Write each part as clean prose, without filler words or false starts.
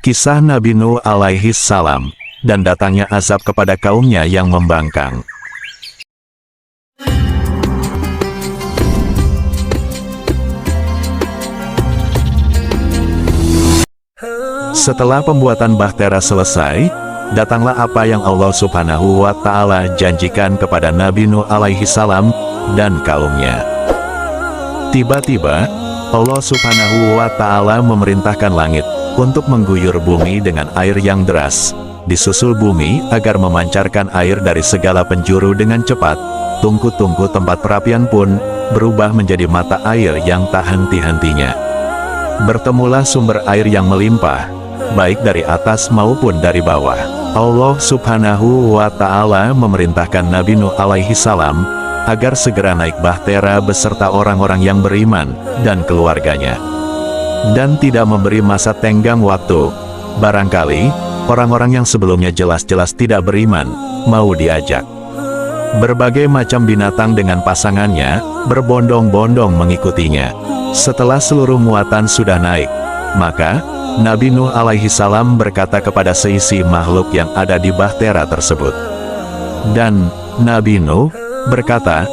Kisah Nabi Nuh alaihi salam, dan datangnya azab kepada kaumnya yang membangkang. Setelah pembuatan bahtera selesai, datanglah apa yang Allah Subhanahu wa Ta'ala janjikan kepada Nabi Nuh alaihi salam dan kaumnya. Tiba-tiba, Allah Subhanahu wa Ta'ala memerintahkan langit untuk mengguyur bumi dengan air yang deras, disusul bumi agar memancarkan air dari segala penjuru dengan cepat. Tungku-tungku tempat perapian pun berubah menjadi mata air yang tak henti-hentinya. Bertemulah sumber air yang melimpah, baik dari atas maupun dari bawah. Allah Subhanahu wa Ta'ala memerintahkan Nabi Nuh alaihi salam agar segera naik bahtera beserta orang-orang yang beriman dan keluarganya, dan tidak memberi masa tenggang waktu. Barangkali orang-orang yang sebelumnya jelas-jelas tidak beriman mau diajak. Berbagai macam binatang dengan pasangannya berbondong-bondong mengikutinya. Setelah seluruh muatan sudah naik, maka Nabi Nuh alaihi salam berkata kepada seisi makhluk yang ada di bahtera tersebut. Dan Nabi Nuh berkata,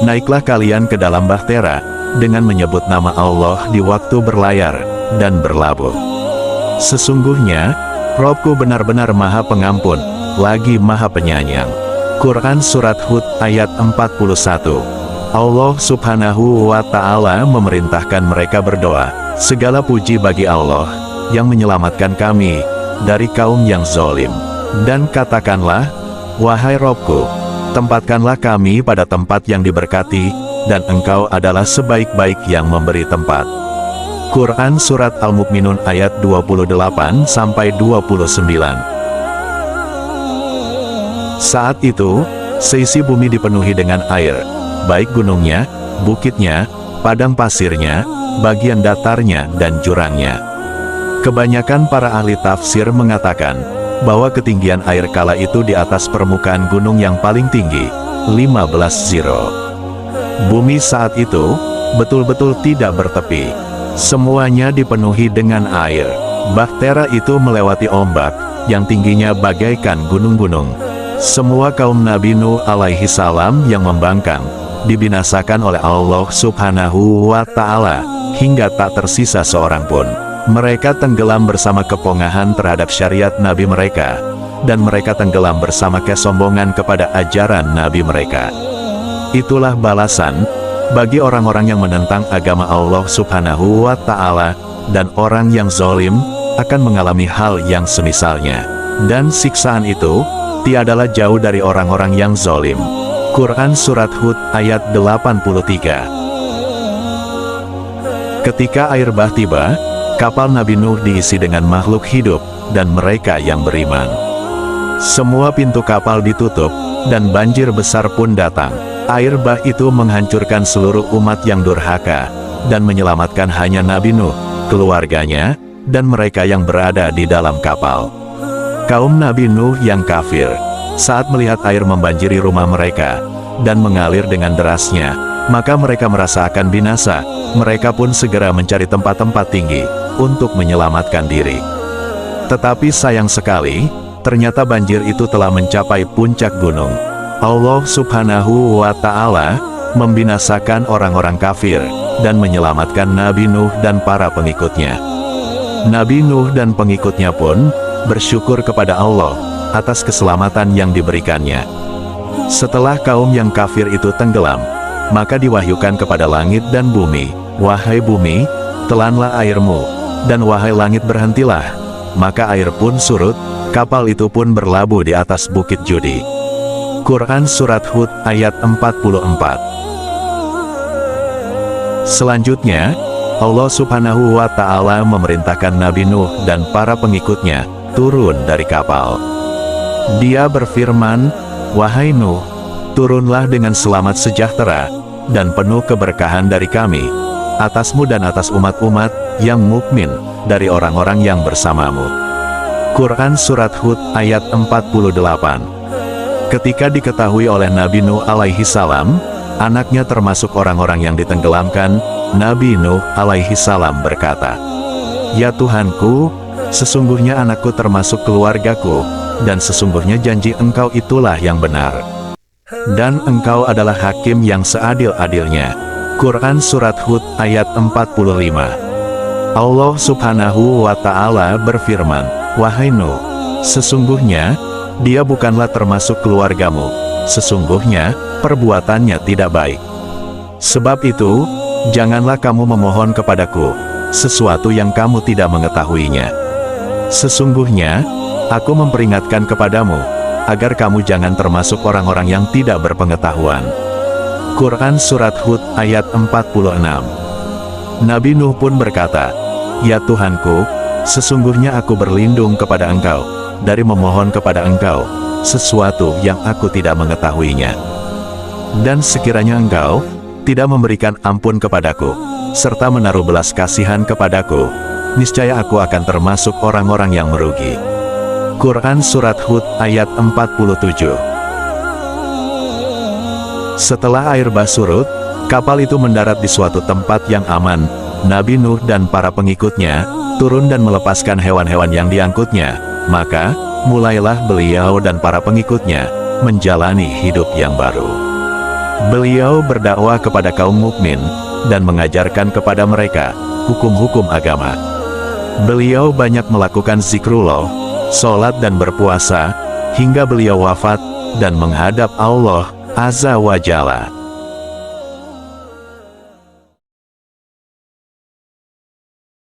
"Naiklah kalian ke dalam bahtera dengan menyebut nama Allah di waktu berlayar dan berlabuh. Sesungguhnya, Robku benar-benar Maha Pengampun, lagi Maha Penyayang." Quran Surat Hud ayat 41. Allah Subhanahu wa Ta'ala memerintahkan mereka berdoa, "Segala puji bagi Allah yang menyelamatkan kami dari kaum yang zalim." Dan katakanlah, "Wahai Robku, tempatkanlah kami pada tempat yang diberkati, dan Engkau adalah sebaik-baik yang memberi tempat." Quran Surat Al-Mu'minun ayat 28-29. Saat itu, seisi bumi dipenuhi dengan air, baik gunungnya, bukitnya, padang pasirnya, bagian datarnya dan jurangnya. Kebanyakan para ahli tafsir mengatakan bahwa ketinggian air kala itu di atas permukaan gunung yang paling tinggi, 15 ziro. Bumi saat itu betul-betul tidak bertepi. Semuanya dipenuhi dengan air. Bahtera itu melewati ombak yang tingginya bagaikan gunung-gunung. Semua kaum Nabi Nuh alaihi salam yang membangkang dibinasakan oleh Allah Subhanahu wa Ta'ala hingga tak tersisa seorang pun. Mereka tenggelam bersama kepongahan terhadap syariat Nabi mereka, dan mereka tenggelam bersama kesombongan kepada ajaran Nabi mereka. Itulah balasan bagi orang-orang yang menentang agama Allah Subhanahu wa Ta'ala, dan orang yang zalim akan mengalami hal yang semisalnya. Dan siksaan itu tiadalah jauh dari orang-orang yang zalim. Quran Surat Hud ayat 83. Ketika air bah tiba, kapal Nabi Nuh diisi dengan makhluk hidup dan mereka yang beriman. Semua pintu kapal ditutup, dan banjir besar pun datang. Air bah itu menghancurkan seluruh umat yang durhaka, dan menyelamatkan hanya Nabi Nuh, keluarganya, dan mereka yang berada di dalam kapal. Kaum Nabi Nuh yang kafir, saat melihat air membanjiri rumah mereka, dan mengalir dengan derasnya, maka mereka merasa akan binasa. Mereka pun segera mencari tempat-tempat tinggi untuk menyelamatkan diri. Tetapi sayang sekali, ternyata banjir itu telah mencapai puncak gunung. Allah Subhanahu wa Ta'ala membinasakan orang-orang kafir, dan menyelamatkan Nabi Nuh dan para pengikutnya. Nabi Nuh dan pengikutnya pun bersyukur kepada Allah atas keselamatan yang diberikannya. Setelah kaum yang kafir itu tenggelam, maka diwahyukan kepada langit dan bumi, "Wahai bumi, telanlah airmu, dan wahai langit berhentilah." Maka air pun surut, kapal itu pun berlabuh di atas bukit Judi. Quran Surat Hud ayat 44. Selanjutnya, Allah Subhanahu wa Ta'ala memerintahkan Nabi Nuh dan para pengikutnya turun dari kapal. Dia berfirman, "Wahai Nuh, turunlah dengan selamat sejahtera dan penuh keberkahan dari kami atasmu dan atas umat-umat yang mukmin dari orang-orang yang bersamamu." Quran Surat Hud ayat 48. Ketika diketahui oleh Nabi Nuh alaihi salam, anaknya termasuk orang-orang yang ditenggelamkan, Nabi Nuh alaihi salam berkata, "Ya Tuhanku, Sesungguhnya anakku termasuk keluargaku, dan sesungguhnya janji engkau itulah yang benar. Dan engkau adalah hakim yang seadil-adilnya. Quran Surat Hud ayat 45. Allah Subhanahu wa Ta'ala berfirman, "Wahai Nuh, sesungguhnya dia bukanlah termasuk keluargamu. Sesungguhnya perbuatannya tidak baik. Sebab itu, janganlah kamu memohon kepadaku sesuatu yang kamu tidak mengetahuinya. Sesungguhnya aku memperingatkan kepadamu agar kamu jangan termasuk orang-orang yang tidak berpengetahuan." Quran Surat Hud ayat 46. Nabi Nuh pun berkata, "Ya Tuhanku, sesungguhnya aku berlindung kepada Engkau dari memohon kepada Engkau sesuatu yang aku tidak mengetahuinya. Dan sekiranya Engkau tidak memberikan ampun kepadaku, serta menaruh belas kasihan kepadaku, niscaya aku akan termasuk orang-orang yang merugi." Quran Surat Hud ayat 47. Setelah air bah surut, kapal itu mendarat di suatu tempat yang aman. Nabi Nuh dan para pengikutnya turun dan melepaskan hewan-hewan yang diangkutnya. Maka, mulailah beliau dan para pengikutnya menjalani hidup yang baru. Beliau berdakwah kepada kaum mukmin dan mengajarkan kepada mereka hukum-hukum agama. Beliau banyak melakukan zikrullah, sholat dan berpuasa, hingga beliau wafat dan menghadap Allah Azza wa Jalla.